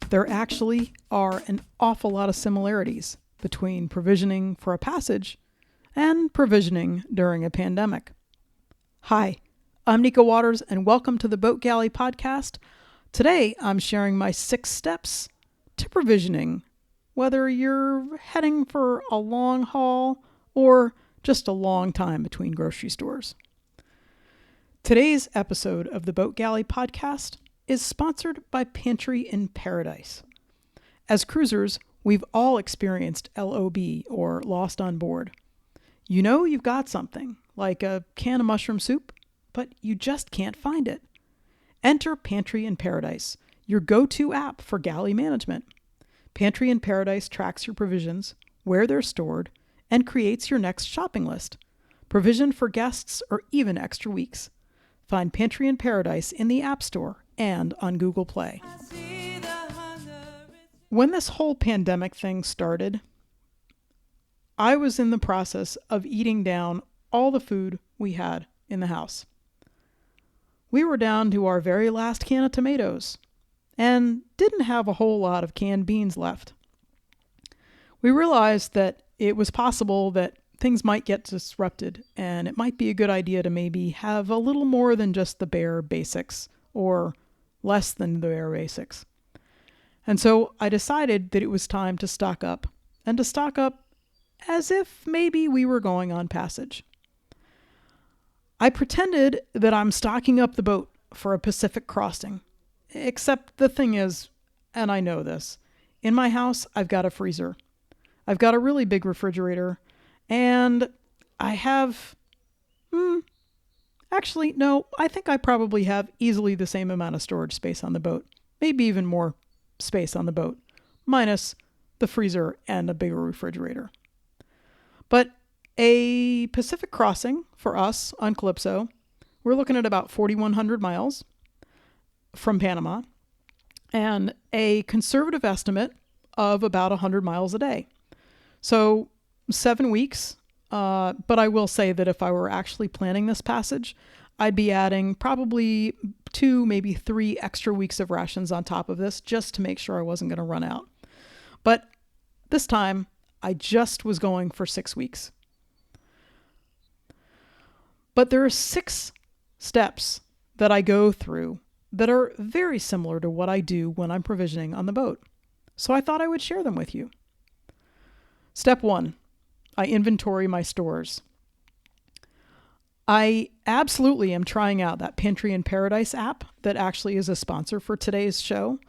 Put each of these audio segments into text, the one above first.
There actually are an awful lot of similarities between provisioning for a passage and provisioning during a pandemic. Hi, I'm Nico Waters, and welcome to the Boat Galley podcast. Today, I'm sharing my 6 steps to provisioning, whether you're heading for a long haul or just a long time between grocery stores. Today's episode of the Boat Galley podcast is sponsored by Pantry Paradise. As cruisers, we've all experienced LOB, or lost on board. You know you've got something, like a can of mushroom soup, but you just can't find it. Enter Pantry Paradise, your go-to app for galley management. Pantry Paradise tracks your provisions, where they're stored, and creates your next shopping list. Provision for guests or even extra weeks. Find Pantry Paradise in the App Store and on Google Play. When this whole pandemic thing started, I was in the process of eating down all the food we had in the house. We were down to our very last can of tomatoes and didn't have a whole lot of canned beans left. We realized that it was possible that things might get disrupted, and it might be a good idea to maybe have a little more than just the bare basics, or less than the bare basics. And so I decided that it was time to stock up, and to stock up as if maybe we were going on passage. I pretended that I'm stocking up the boat for a Pacific crossing, except the thing is, and I know this, in my house I've got a freezer. I've got a really big refrigerator, and I have, actually, no, I think I probably have easily the same amount of storage space on the boat, maybe even more space on the boat, minus the freezer and a bigger refrigerator. But a Pacific crossing for us on Calypso, we're looking at about 4,100 miles from Panama, and a conservative estimate of about 100 miles a day. So 7 weeks, but I will say that if I were actually planning this passage, I'd be adding probably 2, maybe 3 extra weeks of rations on top of this just to make sure I wasn't going to run out. But this time, I just was going for 6 weeks. But there are 6 steps that I go through that are very similar to what I do when I'm provisioning on the boat. So I thought I would share them with you. Step 1, I inventory my stores. I absolutely am trying out that Pantry Paradise app that actually is a sponsor for today's show.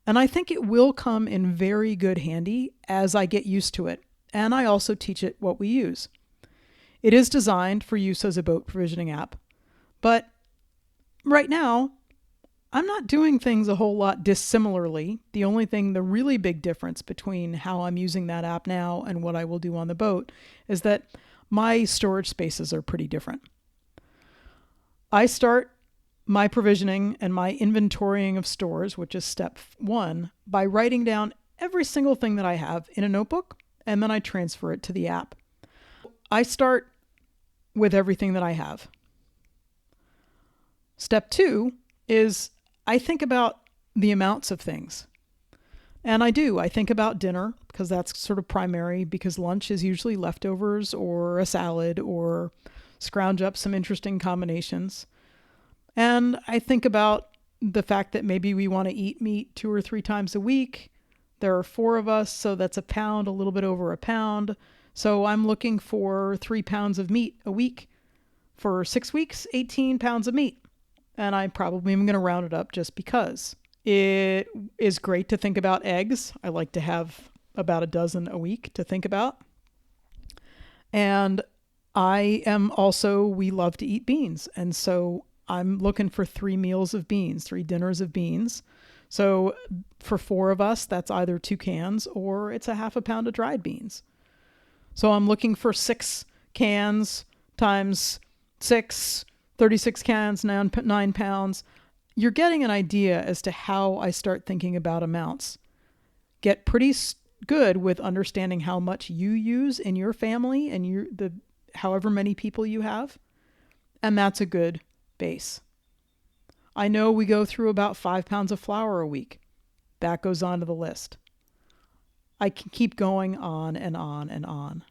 And I think it will come in very good handy as I get used to it. And I also teach it what we use. It is designed for use as a boat provisioning app. But right now, I'm not doing things a whole lot dissimilarly. The really big difference between how I'm using that app now and what I will do on the boat is that my storage spaces are pretty different. I start my provisioning and my inventorying of stores, which is step 1, by writing down every single thing that I have in a notebook, and then I transfer it to the app. I start with everything that I have. Step 2 is I think about the amounts of things. And I do. I think about dinner because that's sort of primary, because lunch is usually leftovers or a salad or scrounge up some interesting combinations. And I think about the fact that maybe we want to eat meat 2 or 3 times a week. There are 4 of us, so that's a pound, a little bit over a pound. So I'm looking for 3 pounds of meat a week. For 6 weeks, 18 pounds of meat. And I probably am going to round it up just because. It is great to think about eggs. I like to have about a dozen a week to think about. And we love to eat beans. And so I'm looking for 3 meals of beans, 3 dinners of beans. So for 4 of us, that's either 2 cans or it's a half a pound of dried beans. So I'm looking for 6 cans times 6, 36 cans, 9 pounds. You're getting an idea as to how I start thinking about amounts. Get pretty good with understanding how much you use in your family and however many people you have. And that's a good base. I know we go through about 5 pounds of flour a week. that goes onto the list. I can keep going on and on and on.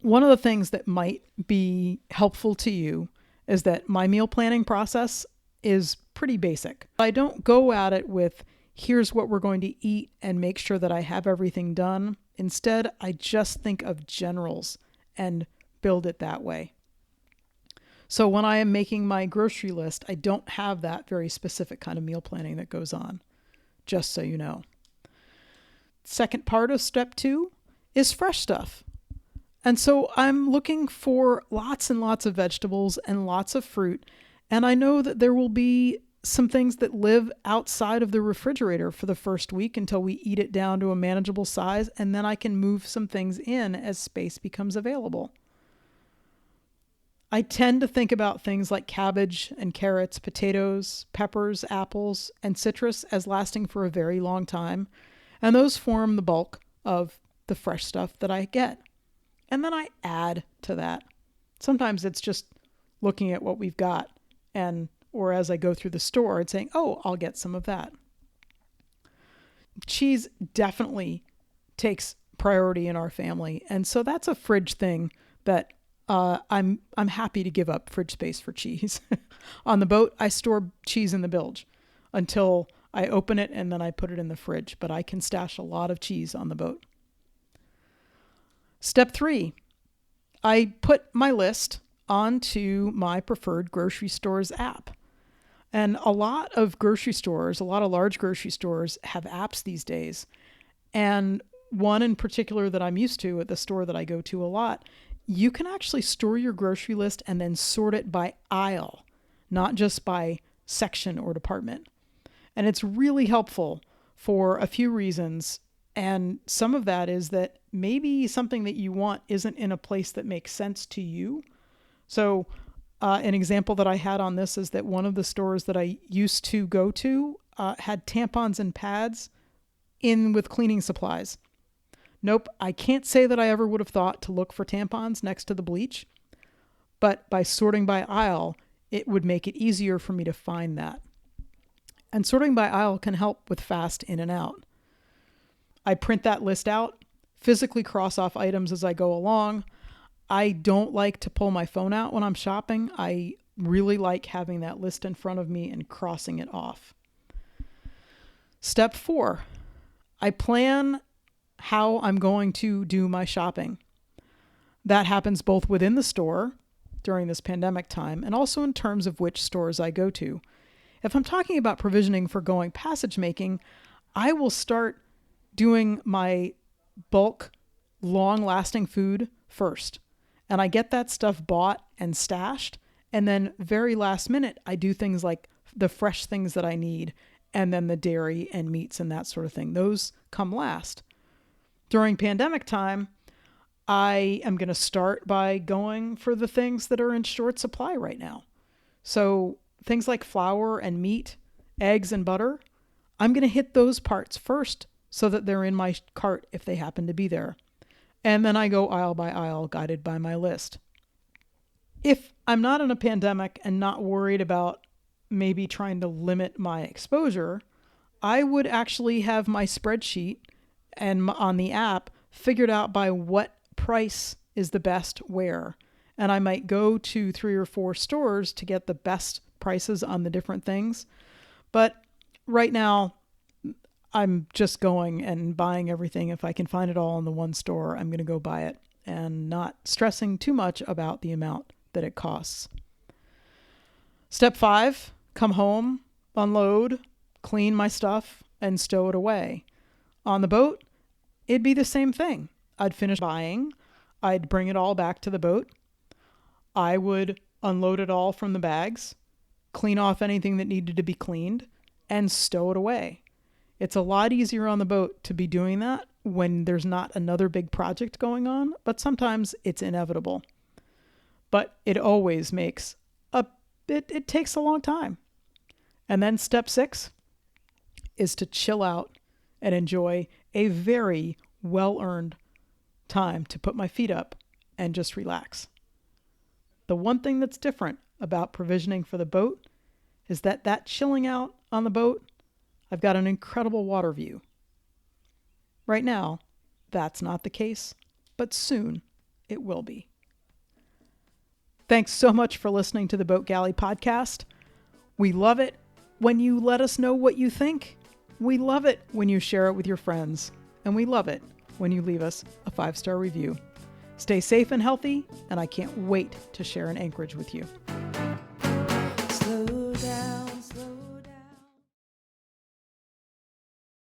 One of the things that might be helpful to you is that my meal planning process is pretty basic. I don't go at it with, here's what we're going to eat and make sure that I have everything done. Instead, I just think of generals and build it that way. So when I am making my grocery list, I don't have that very specific kind of meal planning that goes on, just so you know. Second part of step 2 is fresh stuff. And so I'm looking for lots and lots of vegetables and lots of fruit. And I know that there will be some things that live outside of the refrigerator for the first week until we eat it down to a manageable size. And then I can move some things in as space becomes available. I tend to think about things like cabbage and carrots, potatoes, peppers, apples, and citrus as lasting for a very long time. And those form the bulk of the fresh stuff that I get. And then I add to that. Sometimes it's just looking at what we've got or as I go through the store and saying, oh, I'll get some of that. Cheese definitely takes priority in our family. And so that's a fridge thing that I'm happy to give up fridge space for cheese. On the boat, I store cheese in the bilge until I open it and then I put it in the fridge. But I can stash a lot of cheese on the boat. Step 3, I put my list onto my preferred grocery stores app. And a lot of large grocery stores have apps these days. And one in particular that I'm used to at the store that I go to a lot, you can actually store your grocery list and then sort it by aisle, not just by section or department. And it's really helpful for a few reasons. And some of that is that maybe something that you want isn't in a place that makes sense to you. So an example that I had on this is that one of the stores that I used to go to had tampons and pads in with cleaning supplies. Nope, I can't say that I ever would have thought to look for tampons next to the bleach, but by sorting by aisle, it would make it easier for me to find that. And sorting by aisle can help with fast in and out. I print that list out, physically cross off items as I go along. I don't like to pull my phone out when I'm shopping. I really like having that list in front of me and crossing it off. Step 4, I plan how I'm going to do my shopping. That happens both within the store during this pandemic time and also in terms of which stores I go to. If I'm talking about provisioning for going passage making, I will start doing my bulk, long-lasting food first. And I get that stuff bought and stashed. And then very last minute, I do things like the fresh things that I need and then the dairy and meats and that sort of thing. Those come last. During pandemic time, I am going to start by going for the things that are in short supply right now. So things like flour and meat, eggs and butter, I'm going to hit those parts first so that they're in my cart if they happen to be there. And then I go aisle by aisle, guided by my list. If I'm not in a pandemic and not worried about maybe trying to limit my exposure, I would actually have my spreadsheet and on the app figured out by what price is the best where. And I might go to 3 or 4 stores to get the best prices on the different things. But right now, I'm just going and buying everything. If I can find it all in the one store, I'm going to go buy it and not stressing too much about the amount that it costs. Step 5, come home, unload, clean my stuff, and stow it away. On the boat, it'd be the same thing. I'd finish buying. I'd bring it all back to the boat. I would unload it all from the bags, clean off anything that needed to be cleaned, and stow it away. It's a lot easier on the boat to be doing that when there's not another big project going on, but sometimes it's inevitable. But it always makes it takes a long time. And then step 6 is to chill out and enjoy a very well-earned time to put my feet up and just relax. The one thing that's different about provisioning for the boat is that chilling out on the boat, I've got an incredible water view. Right now, that's not the case, but soon it will be. Thanks so much for listening to the Boat Galley podcast. We love it when you let us know what you think. We love it when you share it with your friends. And we love it when you leave us a 5-star review. Stay safe and healthy, and I can't wait to share an anchorage with you.